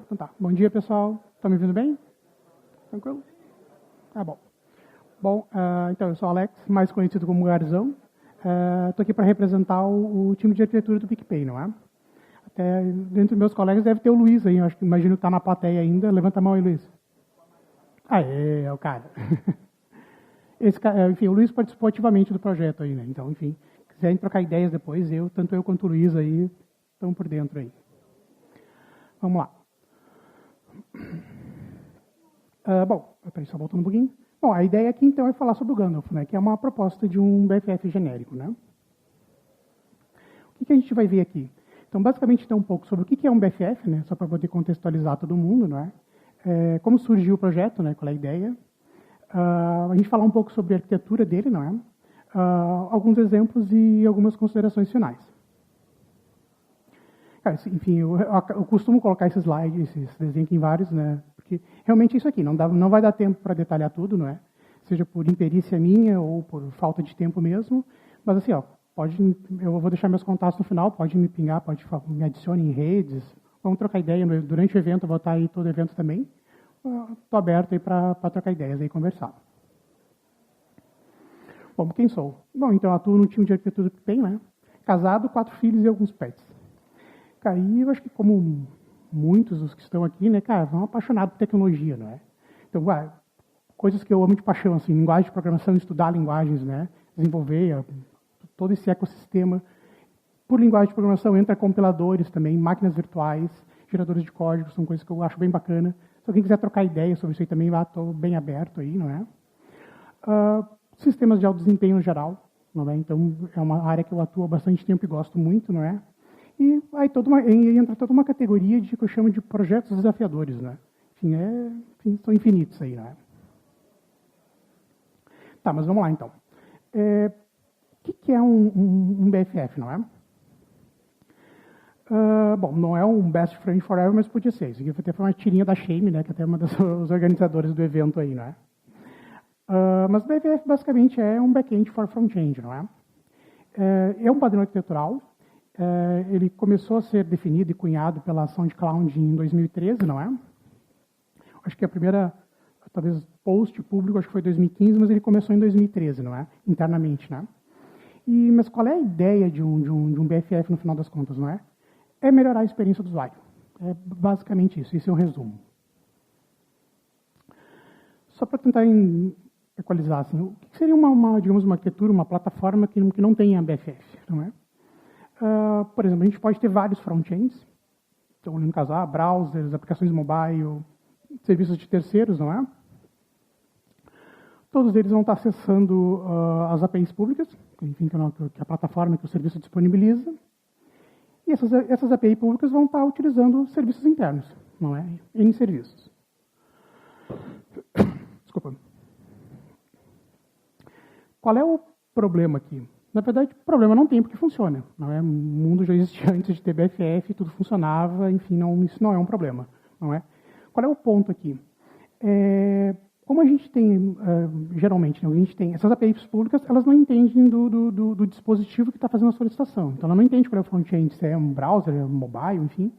Então tá. Bom dia, pessoal. Estão me ouvindo bem? Tranquilo? Tá bom. Bom, então, eu sou o Alex, mais conhecido como Garzão. Estou aqui para representar o time de arquitetura do PicPay, não é? Até dentro dos meus colegas deve ter o Luiz aí, imagino que está na plateia ainda. Levanta a mão aí, Luiz. É o cara. Enfim, o Luiz participou ativamente do projeto aí, né? Então, enfim, quiserem trocar ideias depois, tanto eu quanto o Luiz aí, estão por dentro aí. Vamos lá. Bom, só voltando um pouquinho. Bom, a ideia aqui, então, é falar sobre o Gandalf, né? Que é uma proposta de um BFF genérico, né? O que a gente vai ver aqui? Então, basicamente, então, um pouco sobre o que é um BFF, né? Só para poder contextualizar todo mundo, não é? Como surgiu o projeto, né? Qual é a ideia? A gente falar um pouco sobre a arquitetura dele, não é? Alguns exemplos e algumas considerações finais. Enfim, eu costumo colocar esses slides, esses desenhos aqui em vários, né? Porque realmente é isso aqui, não vai dar tempo para detalhar tudo, não é? Seja por imperícia minha ou por falta de tempo mesmo. Mas assim, eu vou deixar meus contatos no final, pode me pingar, me adicione em redes, vamos trocar ideia durante o evento, eu vou estar aí todo evento também. Estou aberto aí para trocar ideias e conversar. Bom, quem sou? Bom, então eu atuo no time de arquitetura que tem, né? Casado, 4 filhos e alguns pets. Cara, e eu acho que como muitos dos que estão aqui, né, cara, são apaixonados por tecnologia, não é? Então, coisas que eu amo de paixão, assim, linguagem de programação, estudar linguagens, né? Desenvolver todo esse ecossistema. Por linguagem de programação entra compiladores também, máquinas virtuais, geradores de código, são coisas que eu acho bem bacana. Se alguém quiser trocar ideia sobre isso aí também, estou bem aberto aí, não é? Sistemas de alto desempenho no geral, não é? Então, é uma área que eu atuo há bastante tempo e gosto muito, não é? E aí entra toda uma categoria que eu chamo de projetos desafiadores, né? Enfim, são infinitos aí, né? Tá, mas vamos lá, então. O que é um BFF, não é? Bom, não é um best friend forever, mas podia ser. Isso aqui até foi uma tirinha da Shame, né? Que até é uma dos organizadores do evento aí, não é? Mas o BFF basicamente é um back-end for front-end, não é? É um padrão arquitetural. Ele começou a ser definido e cunhado pela SoundCloud em 2013, não é? Acho que a primeira, talvez, post público, acho que foi em 2015, mas ele começou em 2013, não é? Internamente, né? Mas qual é a ideia de um BFF no final das contas, não é? É melhorar a experiência do usuário. É basicamente isso. Isso é um resumo. Só para tentar equalizar, assim, o que seria digamos, uma arquitetura, uma plataforma que não tenha BFF, não é? Por exemplo, a gente pode ter vários front-ends. Então, no caso, browsers, aplicações mobile, serviços de terceiros, não é? Todos eles vão estar acessando as APIs públicas, enfim, que a plataforma que o serviço disponibiliza. E essas APIs públicas vão estar utilizando serviços internos, não é? N serviços. Desculpa. Qual é o problema aqui? Na verdade, o problema não tem porque funciona. Não é? O mundo já existia antes de ter BFF, tudo funcionava, enfim, isso não é um problema. Não é? Qual é o ponto aqui? Como a gente tem, geralmente, a gente tem essas APIs públicas, elas não entendem do dispositivo que está fazendo a solicitação. Então, ela não entende qual é o front-end, se é um browser, é um mobile, enfim.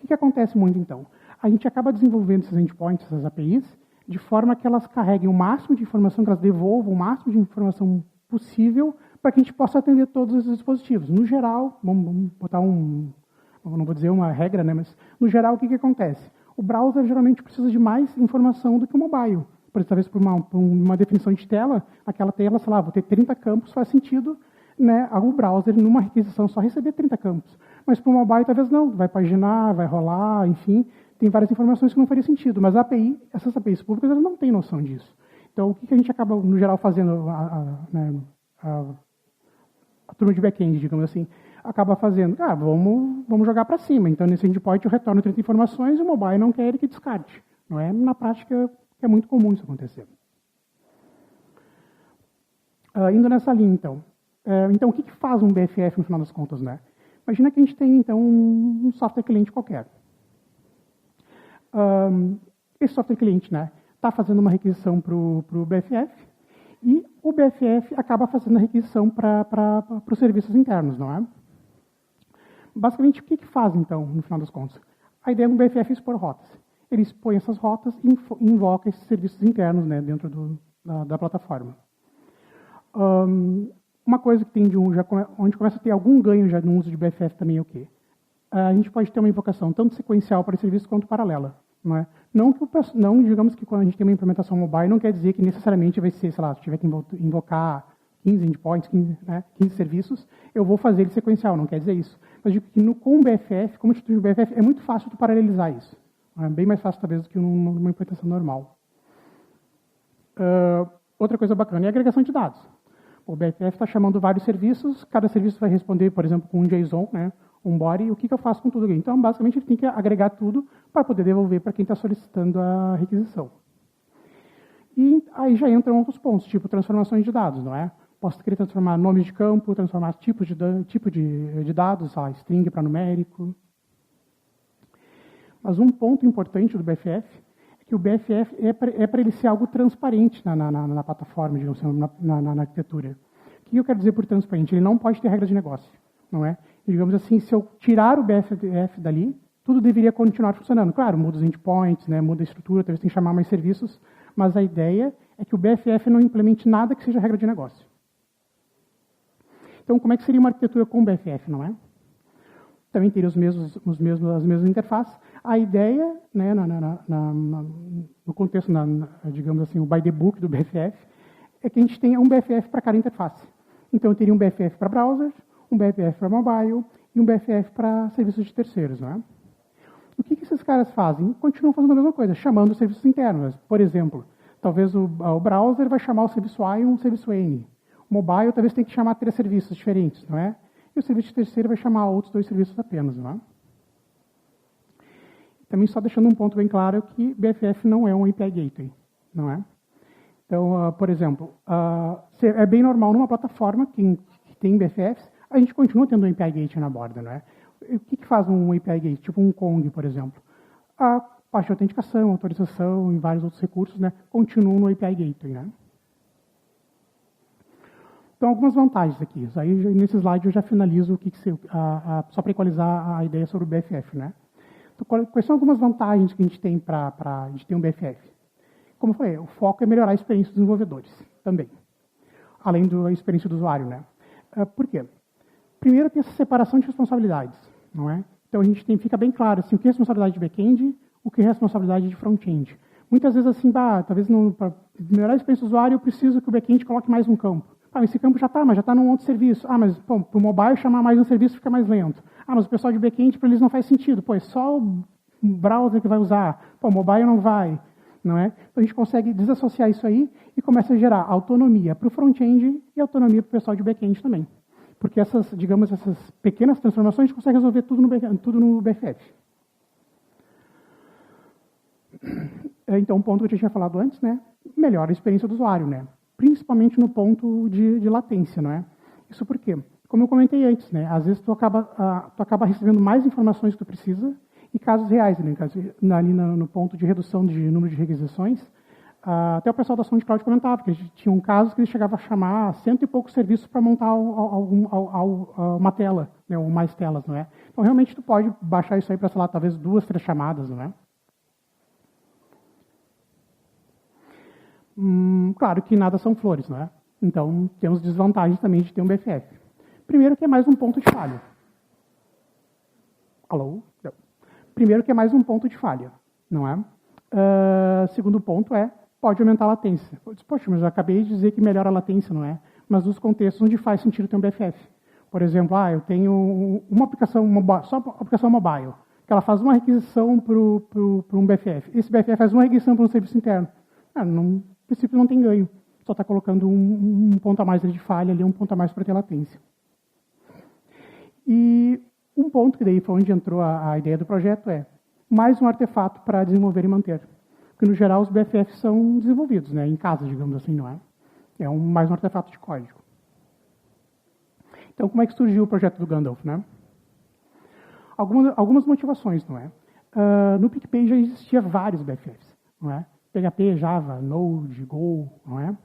O que acontece muito, então? A gente acaba desenvolvendo esses endpoints, essas APIs, de forma que elas carreguem o máximo de informação, que elas devolvam o máximo de informação possível para que a gente possa atender todos esses dispositivos. No geral, vamos botar não vou dizer uma regra, né, mas no geral o que acontece? O browser geralmente precisa de mais informação do que o mobile. Talvez por uma definição de tela, aquela tela, sei lá, vou ter 30 campos, faz sentido, né, o browser, numa requisição, só receber 30 campos. Mas para o mobile, talvez não, vai paginar, vai rolar, enfim, tem várias informações que não faria sentido. Mas essas APIs públicas, elas não têm noção disso. Então, o que a gente acaba, no geral, fazendo, a turma de back-end, digamos assim, acaba fazendo, vamos jogar para cima. Então, nesse endpoint, eu retorno 30 informações e o mobile não quer ele que descarte. Não é? Na prática, é muito comum isso acontecer. Indo nessa linha, então. Então, o que faz um BFF no final das contas, né? Imagina que a gente tem, então, um software cliente qualquer. Esse software cliente, né, está fazendo uma requisição para o BFF e o BFF acaba fazendo a requisição para os serviços internos, não é? Basicamente, o que faz, então, no final das contas? A ideia do BFF é expor rotas. Ele expõe essas rotas e invoca esses serviços internos, né, dentro da plataforma. Uma coisa que tem onde começa a ter algum ganho já no uso de BFF também é o quê? A gente pode ter uma invocação tanto sequencial para serviço quanto paralela. Não é? Não, digamos que quando a gente tem uma implementação mobile, não quer dizer que necessariamente vai ser, sei lá, se tiver que invocar 15 endpoints, 15 serviços, eu vou fazer ele sequencial, não quer dizer isso. Mas digo que com o BFF, como instituto de BFF, é muito fácil tu paralelizar isso. É bem mais fácil, talvez, do que numa implementação normal. Outra coisa bacana é a agregação de dados. O BFF está chamando vários serviços, cada serviço vai responder, por exemplo, com um JSON, né, um body, o que eu faço com tudo aqui? Então, basicamente, ele tem que agregar tudo para poder devolver para quem está solicitando a requisição. E aí já entram outros pontos, tipo transformações de dados, não é? Posso querer transformar nomes de campo, transformar tipo de dados, string para numérico. Mas um ponto importante do BFF é que o BFF é para ele ser algo transparente na plataforma, digamos assim, na arquitetura. O que eu quero dizer por transparente? Ele não pode ter regra de negócio, não é? Digamos assim, se eu tirar o BFF dali, tudo deveria continuar funcionando. Claro, muda os endpoints, né, muda a estrutura, talvez tenha que chamar mais serviços, mas a ideia é que o BFF não implemente nada que seja regra de negócio. Então, como é que seria uma arquitetura com BFF, não é? Também teria as mesmas interfaces. A ideia, né, no contexto, digamos assim, o by the book do BFF, é que a gente tenha um BFF para cada interface. Então, eu teria um BFF para browser, um BFF para mobile e um BFF para serviços de terceiros, não é? O que esses caras fazem? Continuam fazendo a mesma coisa, chamando os serviços internos. Por exemplo, talvez o browser vai chamar o serviço A e um serviço N. O mobile talvez tenha que chamar 3 serviços diferentes, não é? E o serviço de terceiro vai chamar outros 2 serviços apenas, não é? Também só deixando um ponto bem claro que BFF não é um API Gateway, não é? Então, por exemplo, é bem normal numa plataforma que tem BFFs, a gente continua tendo um API Gateway na borda, não é? O que faz um API Gateway? Tipo um Kong, por exemplo. A parte de autenticação, autorização e vários outros recursos, né, continuam no API Gateway, né? Então, algumas vantagens aqui. Aí, nesse slide, eu já finalizo só para equalizar a ideia sobre o BFF, né? Então, quais são algumas vantagens que a gente tem para a gente ter um BFF? Como eu falei, o foco é melhorar a experiência dos desenvolvedores também, além da experiência do usuário, né? Por quê? Primeiro, tem essa separação de responsabilidades, não é? Então, a gente fica bem claro assim, o que é responsabilidade de back-end, o que é responsabilidade de front-end. Muitas vezes, assim, talvez para melhorar a experiência do usuário, eu preciso que o back-end coloque mais um campo. Esse campo já está num outro serviço. Mas para o mobile chamar mais um serviço fica mais lento. Mas o pessoal de back-end, para eles não faz sentido. É só o browser que vai usar. O mobile não vai. Não é? Então, a gente consegue desassociar isso aí e começa a gerar autonomia para o front-end e autonomia para o pessoal de back-end também. Porque essas pequenas transformações, a gente consegue resolver tudo no BFF. Então, um ponto que eu já tinha falado antes, né? Melhora a experiência do usuário, né? Principalmente no ponto de latência, não é? Isso por quê? Como eu comentei antes, né? Às vezes tu acaba recebendo mais informações que tu precisa e casos reais, né? Ali no ponto de redução de número de requisições, até o pessoal da SoundCloud comentava que eles tinham casos que eles chegavam a chamar 100 e poucos serviços para montar uma tela, né? Ou mais telas, não é? Então, realmente, tu pode baixar isso aí para, sei lá, talvez 2, 3 chamadas, não é? Claro que nada são flores, não é? Então, temos desvantagens também de ter um BFF. Primeiro que é mais um ponto de falha. Alô? Não. Primeiro que é mais um ponto de falha, não é? Segundo ponto pode aumentar a latência. Poxa, mas eu acabei de dizer que melhora a latência, não é? Mas nos contextos onde faz sentido ter um BFF. Por exemplo, eu tenho uma aplicação mobile, só uma aplicação mobile, que ela faz uma requisição para um BFF. Esse BFF faz uma requisição para um serviço interno. No princípio não tem ganho. Só está colocando um ponto a mais de falha ali, um ponto a mais para ter latência. E um ponto que daí foi onde entrou a ideia do projeto mais um artefato para desenvolver e manter. Porque, no geral, os BFFs são desenvolvidos, né, em casa, digamos assim, não é? É mais um artefato de código. Então, como é que surgiu o projeto do Gandalf, né? Algumas motivações, não é? No PicPay já existia vários BFFs, não é? PHP, Java, Node, Go, não é?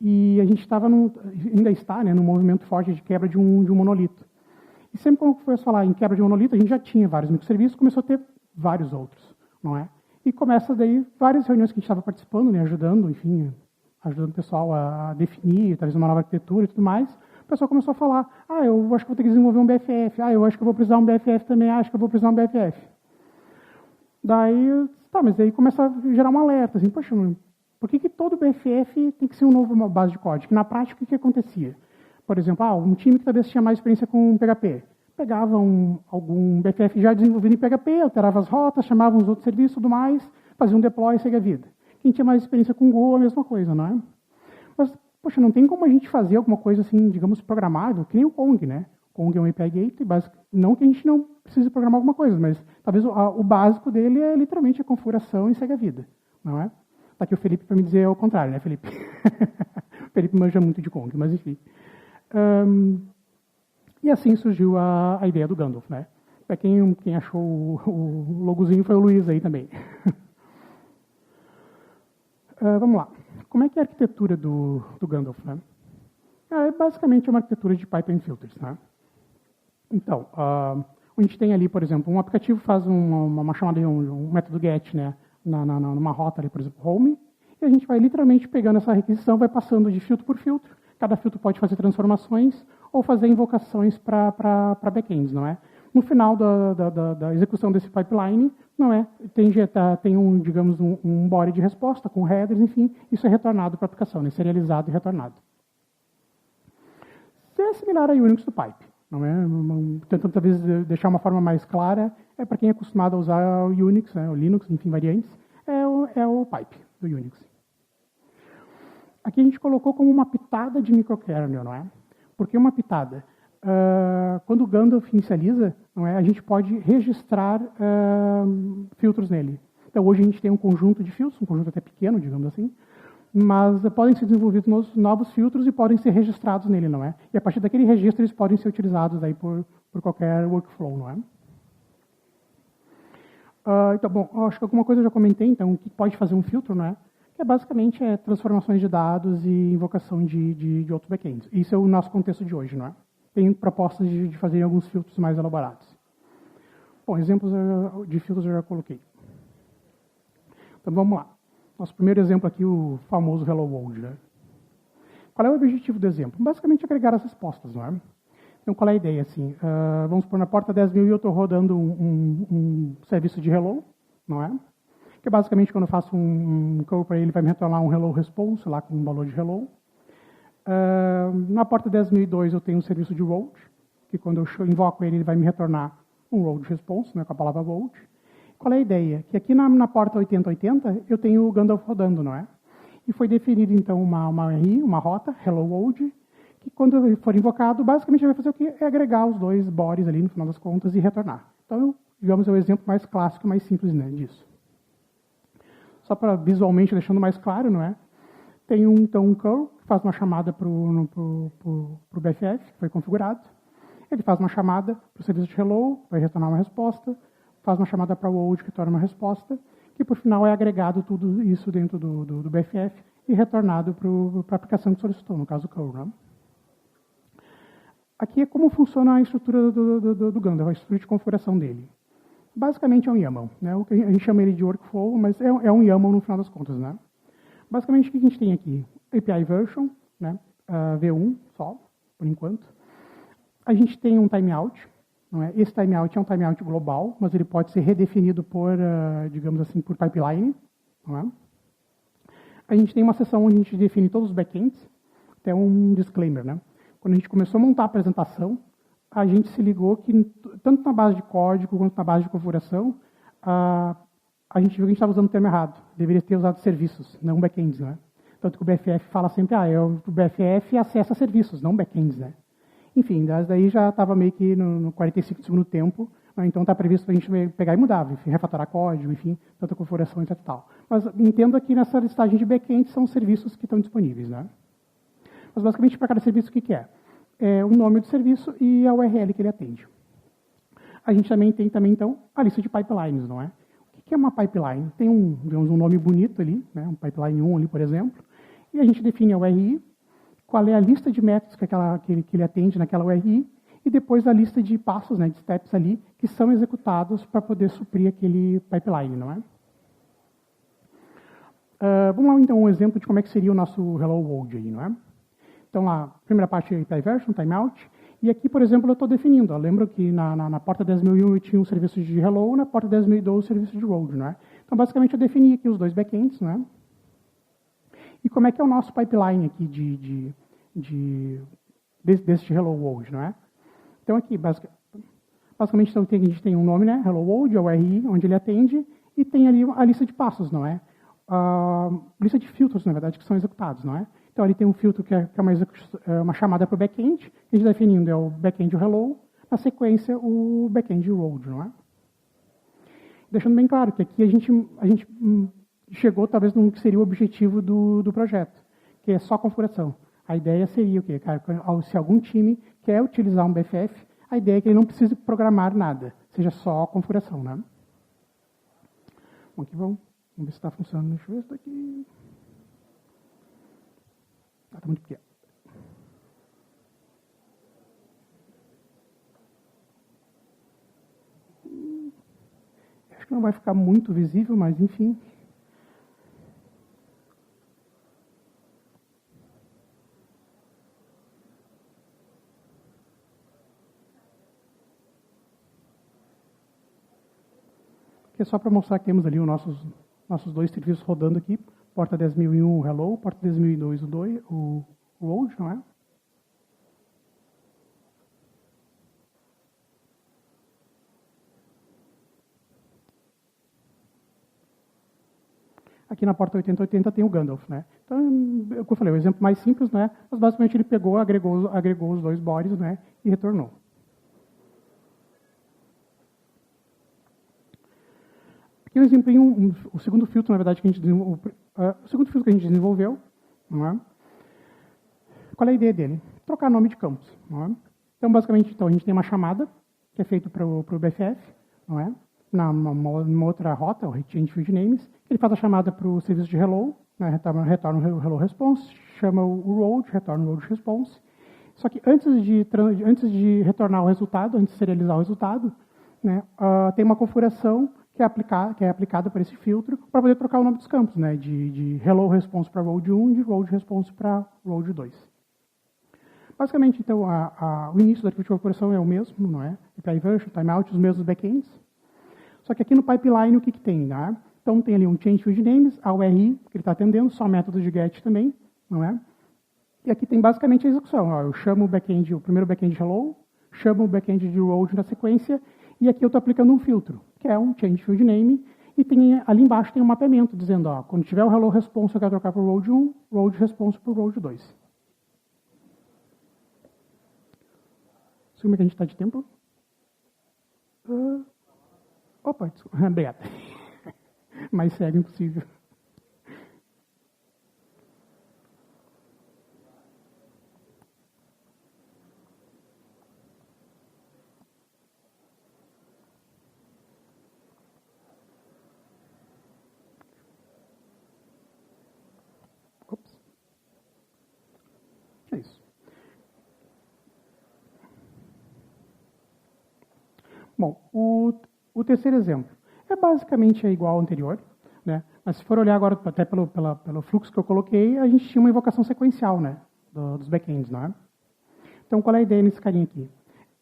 E a gente ainda está, né, num movimento forte de quebra de um monolito. E sempre quando foi falar em quebra de monolito, a gente já tinha vários microserviços, começou a ter vários outros, não é? E começa daí várias reuniões que a gente estava participando, né, ajudando, enfim, ajudando o pessoal a definir, talvez uma nova arquitetura e tudo mais. O pessoal começou a falar, eu acho que vou ter que desenvolver um BFF, eu acho que eu vou precisar de um BFF também, acho que eu vou precisar de um BFF. Daí, mas aí começa a gerar um alerta, assim, poxa, por que todo BFF tem que ser uma base de código? Que na prática, o que acontecia? Por exemplo, um time que talvez tinha mais experiência com PHP, pegava algum BFF já desenvolvido em PHP, alterava as rotas, chamava uns outros serviços e tudo mais, fazia um deploy e segue a vida. Quem tinha mais experiência com Go, a mesma coisa, não é? Mas, poxa, não tem como a gente fazer alguma coisa assim, digamos, programável, que nem o Kong, né? Kong é um API Gateway, não que a gente não precise programar alguma coisa, mas talvez o básico dele é literalmente a configuração e segue a vida, não é? Está aqui o Felipe para me dizer o contrário, né, Felipe? O Felipe manja muito de Kong, mas enfim. E assim surgiu a ideia do Gandalf, né? Para quem achou o logozinho foi o Luiz aí também. Vamos lá. Como é que é a arquitetura do Gandalf, né? É basicamente uma arquitetura de pipeline filters, né? Então, a gente tem ali, por exemplo, um aplicativo faz uma chamada, um método get, né? Numa rota ali, por exemplo, home, e a gente vai literalmente pegando essa requisição, vai passando de filtro por filtro. Cada filtro pode fazer transformações ou fazer invocações para backends, não é? No final da execução desse pipeline, não é? Tem digamos, um body de resposta com headers, enfim, isso é retornado para a aplicação, né? Serializado e retornado. Isso é similar a Unix do pipe, não é? Tentando talvez deixar uma forma mais clara, para quem é acostumado a usar o Unix, né? O Linux, enfim, variantes, é o pipe do Unix. Aqui a gente colocou como uma pitada de microkernel, não é? Por que uma pitada? Quando o Gandalf inicializa, não é, a gente pode registrar filtros nele. Então, hoje a gente tem um conjunto de filtros, um conjunto até pequeno, digamos assim, mas podem ser desenvolvidos novos filtros e podem ser registrados nele, não é? E a partir daquele registro, eles podem ser utilizados aí por qualquer workflow, não é? Então, bom, acho que alguma coisa eu já comentei, então, o que pode fazer um filtro, não é? Que basicamente é transformações de dados e invocação de outros backends. Isso é o nosso contexto de hoje, não é? Tem propostas de fazer alguns filtros mais elaborados. Bom, exemplos de filtros eu já coloquei. Então, vamos lá. Nosso primeiro exemplo aqui, o famoso Hello World, né? Qual é o objetivo do exemplo? Basicamente, agregar as respostas, não é? Então, qual é a ideia? Assim, vamos supor, na porta 10.000 eu estou rodando um serviço de Hello, não é? Que basicamente, quando eu faço um call para ele, vai me retornar um Hello Response, lá com um valor de Hello. Na porta 10.002 eu tenho um serviço de Road, que quando eu invoco ele vai me retornar um Road Response, né, com a palavra Road. Qual é a ideia? Que aqui na porta 8080 eu tenho o Gandalf rodando, não é? E foi definido então uma RI, uma rota, Hello World, que quando for invocado, basicamente vai fazer o quê? É agregar os dois bodies ali no final das contas e retornar. Então, digamos, é o exemplo mais clássico, mais simples, né, disso. Só para visualmente deixando mais claro, não é? Tem então um curl que faz uma chamada para o BFF, que foi configurado. Ele faz uma chamada para o serviço de Hello, vai retornar uma resposta. Faz uma chamada para o World, que torna uma resposta. Que, por final, é agregado tudo isso dentro do BFF e retornado para a aplicação que solicitou, no caso o curl. Né? Aqui é como funciona a estrutura do Gandalf, a estrutura de configuração dele. Basicamente é um YAML. Né? A gente chama ele de workflow, mas é um YAML no final das contas. Né? Basicamente, o que a gente tem aqui? API version, né? V1 só, por enquanto. A gente tem um timeout. Não é? Esse timeout é um timeout global, mas ele pode ser redefinido por, digamos assim, por pipeline. Não é? A gente tem uma seção onde a gente define todos os backends. Até um disclaimer. Né? Quando a gente começou a montar a apresentação, a gente se ligou que, tanto na base de código quanto na base de configuração, a gente viu que a gente estava usando o termo errado. Deveria ter usado serviços, não backends. Né? Tanto que o BFF fala sempre, o BFF acessa serviços, não backends. Né? Enfim, daí já estava meio que no 45 do segundo tempo, né? Então está previsto para a gente pegar e mudar, enfim, refatorar código, enfim, tanta configuração e tal. Mas entenda que nessa listagem de backend são os serviços que estão disponíveis. Né? Mas basicamente para cada serviço o que é? É o nome do serviço e a URL que ele atende. A gente também tem então a lista de pipelines, não é? O que é uma pipeline? Tem digamos, um nome bonito ali, né? Um pipeline 1 ali, por exemplo, e a gente define a URI, qual é a lista de métodos que ele atende naquela URI, e depois a lista de passos, né, de steps ali, que são executados para poder suprir aquele pipeline, não é? Vamos lá, então, um exemplo de como é que seria o nosso Hello World aí, não é? Então, lá, primeira parte, API version, timeout. E aqui, por exemplo, eu estou definindo. Lembro que na porta 10.001 eu tinha um serviço de Hello, na porta 10.012 o serviço de World, não é? Então, basicamente, eu defini aqui os dois backends, não é? E como é que é o nosso pipeline aqui deste Hello World, não é? Então, aqui, basicamente, então, a gente tem um nome, né? Hello World, é o RI, onde ele atende, e tem ali a lista de passos, não é? Lista de filtros, na verdade, que são executados, não é? Então, ali tem um filtro que é uma chamada para o backend, que a gente está definindo é o backend o hello, na sequência o backend road, não é? Deixando bem claro que aqui a gente chegou talvez no que seria o objetivo do projeto, que é só configuração. A ideia seria o quê? Cara, se algum time quer utilizar um BFF, a ideia é que ele não precise programar nada, seja só configuração, né? Bom, aqui vamos ver se está funcionando. Deixa eu ver isso daqui. Está muito pequeno. Acho que não vai ficar muito visível, mas enfim. Aqui é só para mostrar que temos ali os nossos dois serviços rodando aqui. Porta 10.001 o Hello, porta 10.002 o Road, não é? Aqui na porta 8080 tem o Gandalf, né? Então, como eu falei, o exemplo mais simples, né? Mas basicamente ele pegou, agregou os dois bodies, né? E retornou. Aqui um exemplinho, o segundo filtro, na verdade, que a gente desenvolveu, não é? Qual é a ideia dele? Trocar nome de campos, não é? Então, basicamente, a gente tem uma chamada que é feita para o BFF, não é? Numa outra rota, o Change Field Names, ele faz a chamada para o serviço de Hello, né? retorna o Hello Response, chama o Road, retorna o Road Response. Só que antes de retornar o resultado, antes de serializar o resultado, né, tem uma configuração que é aplicada por esse filtro para poder trocar o nome dos campos, né, de Hello Response para Road 1 e de Road Response para Road 2. Basicamente, então, o início da arquitetura de configuração é o mesmo, não é? API version, timeout, os mesmos backends. Só que aqui no pipeline, o que tem? Né? Então, tem ali um change field names, a URI, que ele está atendendo, só método de get também, não é? E aqui tem basicamente a execução. Ó, eu chamo o primeiro backend hello, chamo o backend de road na sequência, e aqui eu estou aplicando um filtro, que é um change field name, e ali embaixo tem um mapeamento, dizendo, ó, quando tiver o hello response, eu quero trocar para o road 1, road response para o road 2. Como é que a gente está de tempo? Opa, desculpa. Obrigado. Mais sério impossível. Ops. É isso. Bom, o terceiro exemplo é basicamente igual ao anterior, né? Mas se for olhar agora até pelo fluxo que eu coloquei, a gente tinha uma invocação sequencial, né, dos backends, não é? Então, qual é a ideia nesse carinha aqui?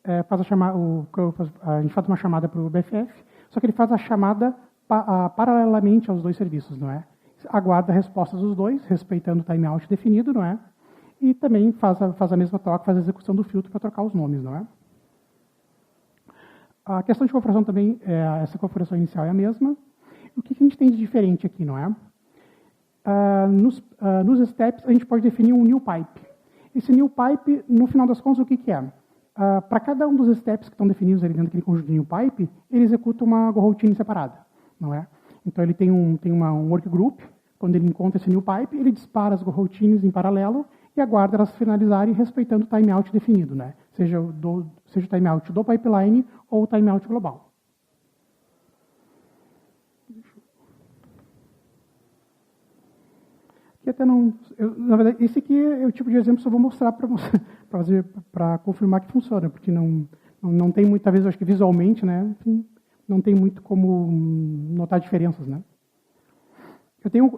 A gente faz uma chamada para o BFF, só que ele faz a chamada paralelamente aos dois serviços, não é? Aguarda a resposta dos dois, respeitando o timeout definido, não é? E também faz a mesma troca, faz a execução do filtro para trocar os nomes, não é? A questão de configuração também, essa configuração inicial é a mesma. O que a gente tem de diferente aqui, não é? Nos steps, a gente pode definir um new pipe. Esse new pipe, no final das contas, o que é? Para cada um dos steps que estão definidos ali dentro daquele conjunto de new pipe, ele executa uma routine separada, não é? Então, ele tem um work group. Quando ele encontra esse new pipe, ele dispara as routines em paralelo e aguarda elas finalizarem respeitando o timeout definido, né? Seja o timeout do pipeline ou o timeout global. Aqui aqui até não... na verdade, esse aqui é o tipo de exemplo que eu vou mostrar para confirmar que funciona, porque não tem muito, talvez, eu acho que visualmente, né, enfim, não tem muito como notar diferenças, né.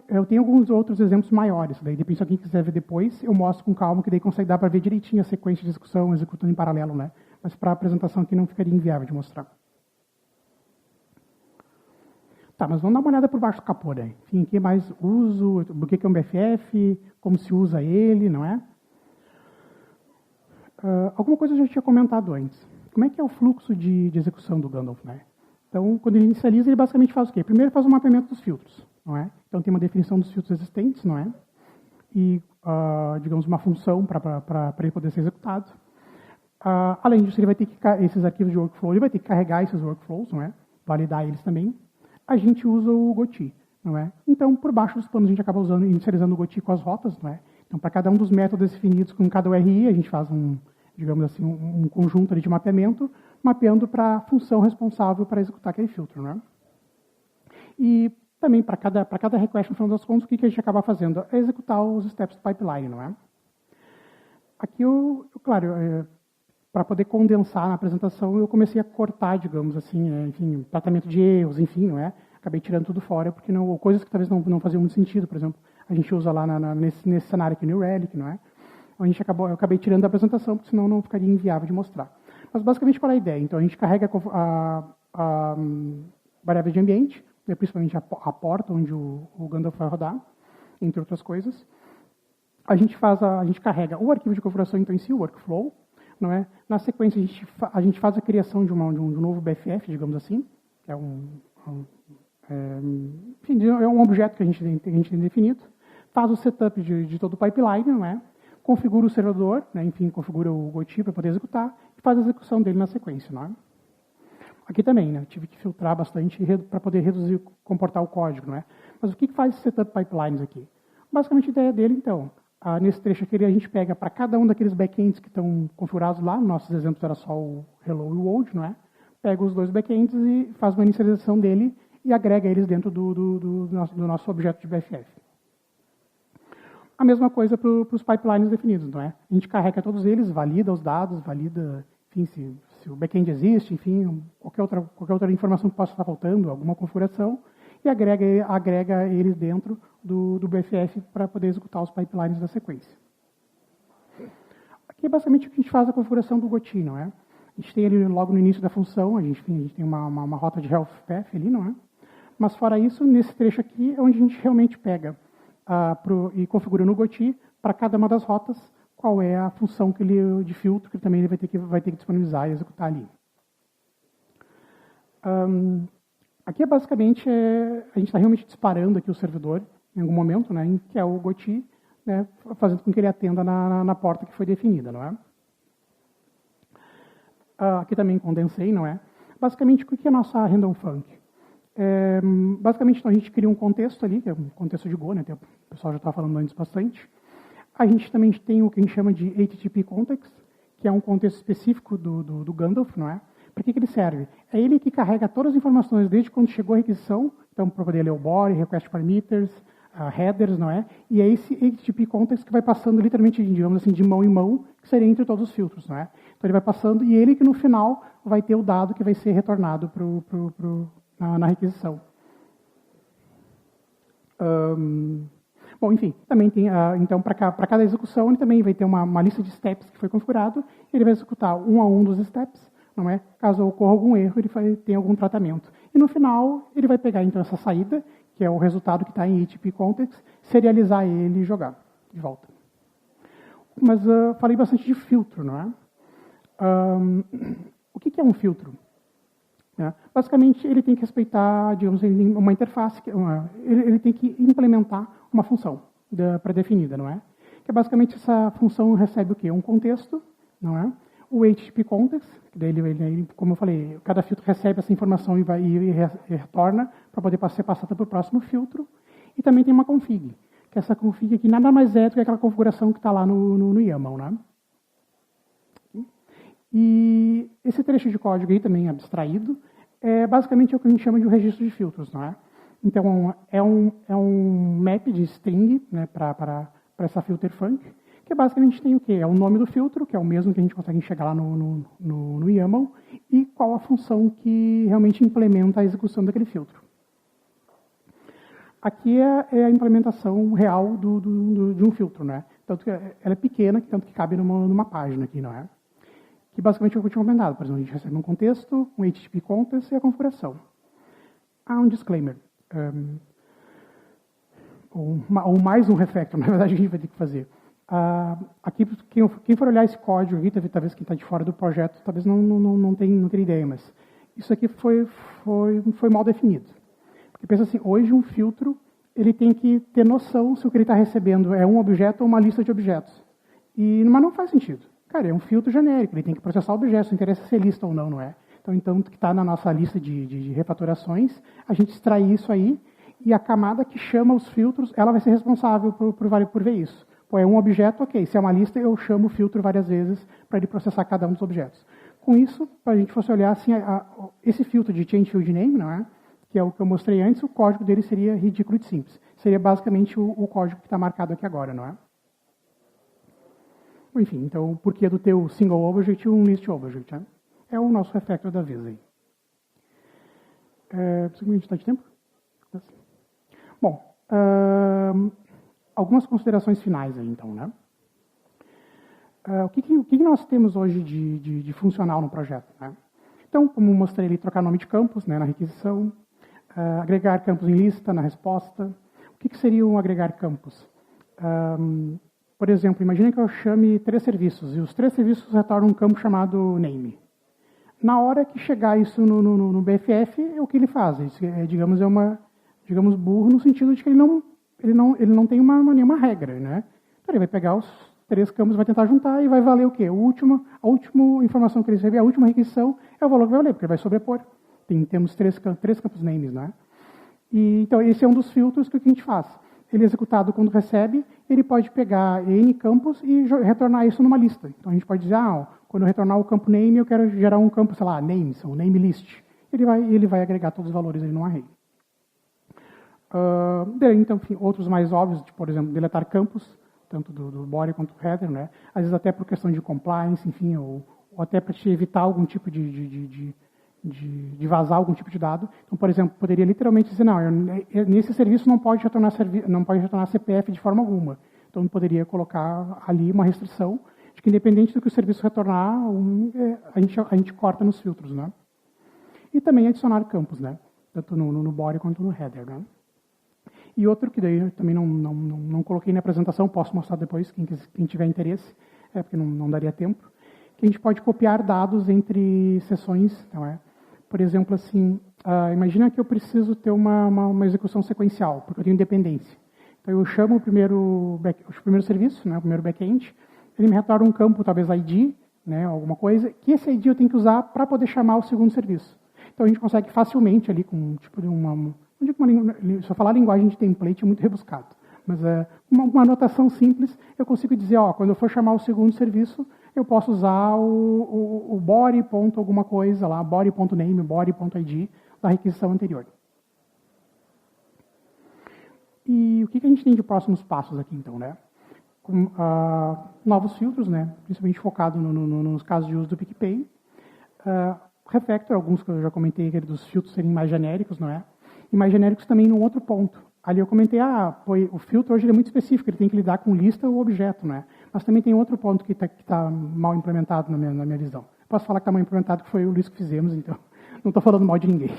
Eu tenho alguns outros exemplos maiores, daí depende se alguém quiser ver depois, eu mostro com calma, que daí consegue dar para ver direitinho a sequência de execução, executando em paralelo, né, mas para a apresentação aqui não ficaria inviável de mostrar. Tá, mas vamos dar uma olhada por baixo do capô, né? Enfim, o que mais uso, o que é um BFF, como se usa ele, não é? Alguma coisa eu já tinha comentado antes. Como é que é o fluxo de execução do Gandalf, né? Então, quando ele inicializa, ele basicamente faz o quê? Primeiro faz um mapeamento dos filtros, não é? Então, tem uma definição dos filtros existentes, não é? E, digamos, uma função para ele poder ser executado. Além disso, ele vai ter que, esses arquivos de workflow, ele vai ter que carregar esses workflows, não é? Validar eles também. A gente usa o Gotee, não é? Então, por baixo dos panos, a gente acaba usando, inicializando o Gotee com as rotas, não é? Então, para cada um dos métodos definidos com cada URI, a gente faz digamos assim, um conjunto ali de mapeamento, mapeando para a função responsável para executar aquele filtro, não é? E também, para cada request, no final das contas, o que a gente acaba fazendo? É executar os steps do pipeline, não é? Aqui, claro, para poder condensar na apresentação, eu comecei a cortar, digamos assim, enfim, tratamento de erros, enfim, não é? Acabei tirando tudo fora, porque coisas que talvez não faziam muito sentido, por exemplo, a gente usa lá nesse cenário aqui, New Relic, não é? Eu acabei tirando da apresentação, porque senão não ficaria inviável de mostrar. Mas basicamente qual é a ideia? Então a gente carrega a variável de ambiente, né, principalmente a porta onde o Gandalf vai rodar, entre outras coisas. A gente carrega o arquivo de configuração, então em si, o workflow, não é? Na sequência, a gente faz a criação de um novo BFF, digamos assim, que é enfim, é um objeto que a gente tem definido, faz o setup de todo o pipeline, não é? Configura o servidor, né? Enfim, configura o Gotee para poder executar e faz a execução dele na sequência, não é? Aqui também, né? Tive que filtrar bastante para poder reduzir, comportar o código, não é? Mas o que faz esse setup pipelines aqui? Basicamente, a ideia dele, então, nesse trecho aqui, a gente pega para cada um daqueles backends que estão configurados lá, nossos exemplos era só o hello e o old, não é? Pega os dois backends e faz uma inicialização dele e agrega eles dentro do nosso objeto de BFF. A mesma coisa para os pipelines definidos, não é? A gente carrega todos eles, valida os dados, valida, enfim, se o backend existe, enfim, qualquer outra informação que possa estar faltando, alguma configuração, e agrega eles dentro do BFF para poder executar os pipelines da sequência. Aqui é basicamente o que a gente faz a configuração do Gotee, não é? A gente tem ali logo no início da função, a gente tem uma rota de health path ali, não é? Mas fora isso, nesse trecho aqui é onde a gente realmente pega e configura no Gotee para cada uma das rotas qual é a função de filtro que também ele vai ter que disponibilizar e executar ali. Aqui é basicamente, a gente está realmente disparando aqui o servidor em algum momento, né, que é o Gotee, né, fazendo com que ele atenda na porta que foi definida, não é? Aqui também condensei, não é? Basicamente, o que é a nossa random func? Basicamente, então, a gente cria um contexto ali, que é um contexto de Go, né, o pessoal já estava falando antes bastante. A gente também tem o que a gente chama de HTTP context, que é um contexto específico do Gandalf, não é? Para que ele serve? É ele que carrega todas as informações desde quando chegou a requisição, então para poder ler o body, request parameters, headers, não é? E é esse HTTP context que vai passando literalmente, digamos assim, de mão em mão, que seria entre todos os filtros, não é? Então ele vai passando e ele que no final vai ter o dado que vai ser retornado na requisição. Bom, enfim, também tem, então, para cada execução, ele também vai ter uma lista de steps que foi configurado, e ele vai executar um a um dos steps, não é? Caso ocorra algum erro, ele vai ter algum tratamento. E no final, ele vai pegar, então, essa saída, que é o resultado que está em HTTP context, serializar ele e jogar de volta. Mas falei bastante de filtro, não é? O que é um filtro? Basicamente, ele tem que respeitar, digamos, uma interface, ele tem que implementar uma função pré-definida, não é? Que basicamente essa função recebe o quê? Um contexto, não é? O HTTP context, que daí ele, como eu falei, cada filtro recebe essa informação e retorna para poder ser passada para o próximo filtro. E também tem uma config, que essa config aqui nada mais é do que aquela configuração que está lá no YAML, né? E esse trecho de código aí também abstraído é basicamente o que a gente chama de um registro de filtros, não é? Então, é um map de string, né, para essa filter func, que basicamente tem o quê? É o nome do filtro, que é o mesmo que a gente consegue enxergar lá no YAML, e qual a função que realmente implementa a execução daquele filtro. Aqui é a implementação real de um filtro, né? Tanto que ela é pequena, tanto que cabe numa página aqui, não é? Que basicamente é o que eu tinha comentado. Por exemplo, a gente recebe um contexto, um HTTP context e a configuração. Há um disclaimer. Ou mais um refactor, na verdade, a gente vai ter que fazer. Aqui, quem for olhar esse código aqui, talvez quem está de fora do projeto, talvez não tenha ideia, mas isso aqui foi mal definido. Porque pensa assim, hoje um filtro, ele tem que ter noção se o que ele está recebendo é um objeto ou uma lista de objetos. Mas não faz sentido. Cara, é um filtro genérico, ele tem que processar objetos, não interessa se é lista ou não é? Então, que está na nossa lista de refatorações, a gente extrai isso aí, e a camada que chama os filtros, ela vai ser responsável por ver isso. Pô, é um objeto, ok. Se é uma lista, eu chamo o filtro várias vezes para ele processar cada um dos objetos. Com isso, para a gente fosse olhar assim, esse filtro de change field name, não é? Que é o que eu mostrei antes, o código dele seria ridículo e simples. Seria basicamente o código que está marcado aqui agora, não é? Enfim, então, o porquê do teu single object e um list object, né? É o nosso refactor da vez aí. A gente está de tempo? Bom, algumas considerações finais aí, então, né? O que nós temos hoje de funcional no projeto, né? Então, como mostrei ali, trocar nome de campos, né, na requisição, agregar campos em lista na resposta. O que seria um agregar campos? Por exemplo, imagine que eu chame 3 serviços, e os 3 serviços retornam um campo chamado name. Na hora que chegar isso no BFF, o que ele faz? Digamos, burro no sentido de que ele não tem nenhuma regra, né? Então, ele vai pegar os 3 campos, vai tentar juntar e vai valer o quê? A última informação que ele receber, a última requisição, é o valor que vai valer, porque ele vai sobrepor. Temos 3 campos names, né? Então, esse é um dos filtros que a gente faz. Ele é executado quando recebe, ele pode pegar N campos e retornar isso numa lista. Então, a gente pode dizer, quando eu retornar o campo name, eu quero gerar um campo, sei lá, names, ou name list. Ele vai agregar todos os valores ali no array. Então, enfim, outros mais óbvios, tipo, por exemplo, deletar campos, tanto do body quanto do header, né? Às vezes até por questão de compliance, enfim, ou até para te evitar algum tipo de vazar algum tipo de dado. Então, por exemplo, poderia literalmente dizer, nesse serviço não pode retornar CPF de forma alguma. Então, poderia colocar ali uma restrição de que, independente do que o serviço retornar, a gente corta nos filtros, né? E também adicionar campos, né? Tanto no body quanto no header, né? E outro que daí eu também não coloquei na apresentação, posso mostrar depois, quem tiver interesse, porque não daria tempo, que a gente pode copiar dados entre sessões, não é? Por exemplo, assim, imagina que eu preciso ter uma execução sequencial, porque eu tenho dependência. Então, eu chamo o primeiro serviço, né, o primeiro back-end, ele me retorna um campo, talvez ID, né, alguma coisa, que esse ID eu tenho que usar para poder chamar o segundo serviço. Então, a gente consegue facilmente ali, com tipo de se eu falar linguagem de template, é muito rebuscado. Mas uma anotação simples, eu consigo dizer, quando eu for chamar o segundo serviço, eu posso usar o body. Alguma coisa lá, body.name, body.id da requisição anterior. E o que a gente tem de próximos passos aqui, então, né? Novos filtros, né? Principalmente focado nos casos de uso do PicPay. Refactor, alguns que eu já comentei, dos filtros serem mais genéricos, não é? E mais genéricos também num outro ponto. Ali eu comentei, o filtro hoje é muito específico, ele tem que lidar com lista ou objeto, né? Mas também tem outro ponto que tá mal implementado na minha visão. Posso falar que está mal implementado, que foi o list que fizemos, então não estou falando mal de ninguém.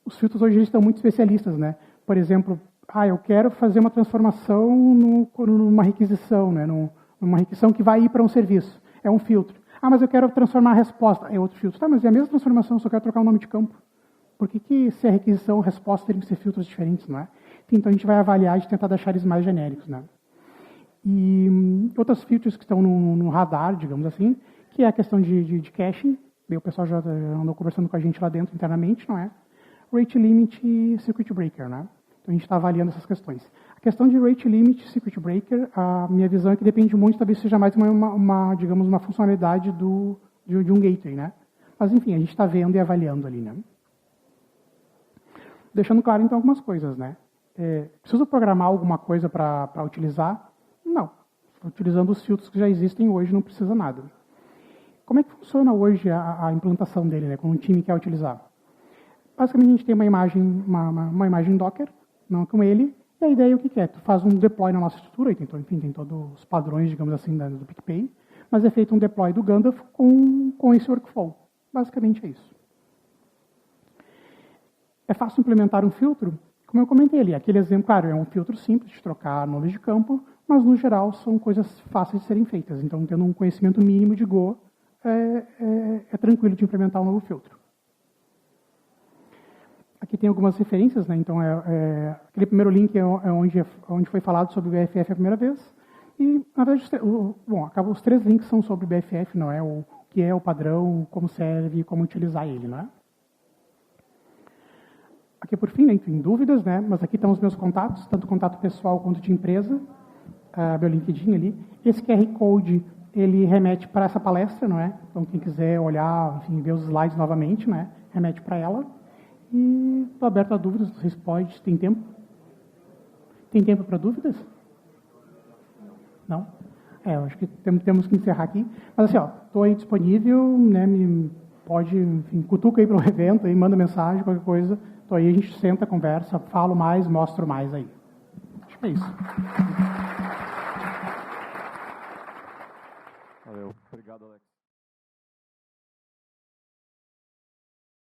Os filtros hoje estão muito especialistas, né? Por exemplo, eu quero fazer uma transformação numa requisição, né? Numa requisição que vai ir para um serviço. É um filtro. Mas eu quero transformar a resposta. É outro filtro. Tá, mas é a mesma transformação, só quero trocar o nome de campo. Por que se é requisição, resposta tem que ser filtros diferentes, não é? Então, a gente vai avaliar e tentar deixar eles mais genéricos, né? E outros filtros que estão no radar, digamos assim, que é a questão de caching. O pessoal já andou conversando com a gente lá dentro internamente, não é? Rate limit e circuit breaker, né? Então, a gente está avaliando essas questões. A questão de rate limit e circuit breaker, a minha visão é que depende muito, talvez seja mais digamos, uma funcionalidade de um gateway, né? Mas, enfim, a gente está vendo e avaliando ali, né? Deixando claro, então, algumas coisas, né? Preciso programar alguma coisa para utilizar? Não. Utilizando os filtros que já existem hoje, não precisa nada. Como é que funciona hoje a implantação dele, né, quando um time quer utilizar? Basicamente, a gente tem uma imagem Docker, não com ele, e a ideia é o que é? Tu faz um deploy na nossa estrutura, enfim, tem todos os padrões, digamos assim, do PicPay, mas é feito um deploy do Gandalf com esse workflow. Basicamente é isso. É fácil implementar um filtro? Como eu comentei ali, aquele exemplo, claro, é um filtro simples de trocar nomes de campo, mas, no geral, são coisas fáceis de serem feitas. Então, tendo um conhecimento mínimo de Go, é tranquilo de implementar um novo filtro. Aqui tem algumas referências, né? Então, aquele primeiro link é onde foi falado sobre o BFF a primeira vez. E, na verdade, os 3 links são sobre o BFF, não é? O que é o padrão, como serve e como utilizar ele, não é? Aqui, por fim, né, tem dúvidas, né? Mas aqui estão os meus contatos, tanto contato pessoal quanto de empresa, meu LinkedIn ali. Esse QR Code, ele remete para essa palestra, não é? Então, quem quiser olhar, enfim, ver os slides novamente, né? Remete para ela. E estou aberto a dúvidas, vocês podem, tem tempo? Tem tempo para dúvidas? Não? Eu acho que temos que encerrar aqui. Mas assim, estou aí disponível, né? Pode, enfim, cutuca aí para o evento, aí, manda mensagem, qualquer coisa. Estou aí, a gente senta, conversa, falo mais, mostro mais aí. Acho que é isso.